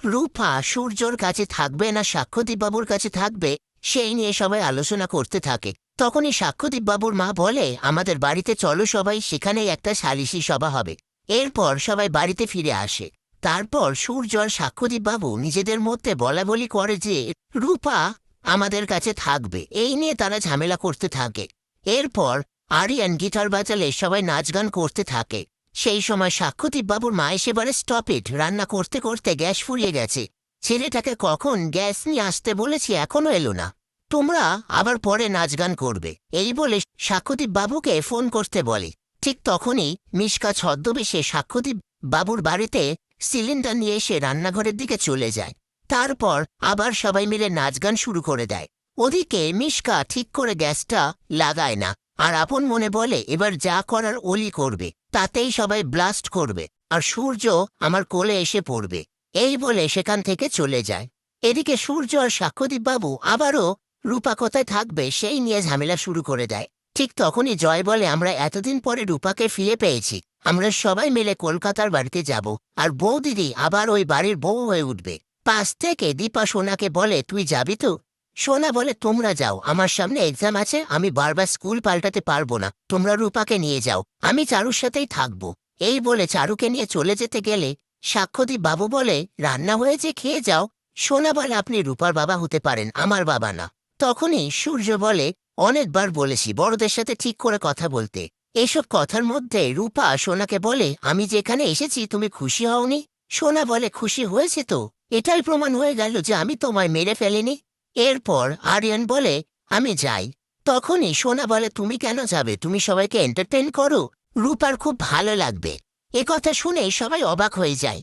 রূপা সূর্যর কাছে থাকবে না সাক্ষ্যদীপ বাবুর কাছে থাকবে সেই নিয়ে সবাই আলোচনা করতে থাকে। তখনই সাক্ষ্যদীপ বাবুর মা বলে, আমাদের বাড়িতে চলো সবাই, সেখানেই একটা সালিশি সভা হবে। এরপর সবাই বাড়িতে ফিরে আসে। তারপর সূর্য আর সাক্ষ্যদীপ বাবু নিজেদের মধ্যে বলাবলি করে যে রূপা আমাদের কাছে থাকবে, এই নিয়ে তারা ঝামেলা করতে থাকে। এরপর আরিয়ান গিটার বাজালে সবাই নাচ গান করতে থাকে। সেই সময় সাক্ষ্যদীপ বাবুর মা এসে বলে, স্টপ ইট, রান্না করতে করতে গ্যাস ফুরিয়ে গেছে। ছেলেটাকে কখন গ্যাস নিয়ে আসতে বলেছি, এখনো এলো না। তোমরা আবার পরে নাচ গান করবে, এই বলে সাক্ষ্যদীপ বাবুকে ফোন করতে বলে। ঠিক তখনই মিশকা ছদ্মবেশে সাক্ষ্যদীপ বাবুর বাড়িতে সিলিন্ডার নিয়ে এসে রান্নাঘরের দিকে চলে যায়। তারপর আবার সবাই মিলে নাচ গান শুরু করে দেয়। ওদিকে মিশকা ঠিক করে গ্যাসটা লাগায় না, আর আপন মনে বলে এবার যা করার ওলি করবে, তাতেই সবাই ব্লাস্ট করবে, আর সূর্য আমার কোলে এসে পড়বে, এই বলে সেখান থেকে চলে যায়। এদিকে সূর্য আর সাক্ষ্যদীপ বাবু আবারও রূপা কোথায় থাকবে সেই নিয়ে ঝামেলা শুরু করে দেয়। ঠিক তখনই জয় বলে, আমরা এতদিন পরে রূপাকে ফিরে পেয়েছি, আমরা সবাই মিলে কলকাতার বাড়িতে যাব, আর বৌদিদি আবার ওই বাড়ির বউ হয়ে উঠবে। পাশ থেকে দীপা সোনাকে বলে, তুই যাবি তো? সোনা বলে, তোমরা যাও, আমার সামনে এক্সাম আছে, আমি বারবার স্কুল পাল্টাতে পারবো না, তোমরা রূপাকে নিয়ে যাও, আমি চারুর সাথেই থাকবো। এই বলে চারুকে নিয়ে চলে যেতে গেলে সাক্ষ্যদীপ বাবু বলে, রান্না হয়েছে, খেয়ে যাও। সোনা বলে, আপনি রূপার বাবা হতে পারেন, আমার বাবা না। তখনই সূর্য বলে, অনেকবার বলেছি বড়দের সাথে ঠিক করে কথা বলতে। এসব কথার মধ্যে রূপা সোনাকে বলে, আমি যেখানে এসেছি তুমি খুশি হওনি? সোনা বলে, খুশি হয়েছে তো, এটাই প্রমাণ হয়ে গেল যে আমি তোমায় মেরে ফেলিনি। এরপর আরিয়ান বলে, আমি যাই। তখনই সোনা বলে, তুমি কেন যাবে, তুমি সবাইকে এন্টারটেইন করো, রূপার খুব ভালো লাগবে। কথা শুনে সবাই অবাক হয়ে যায়।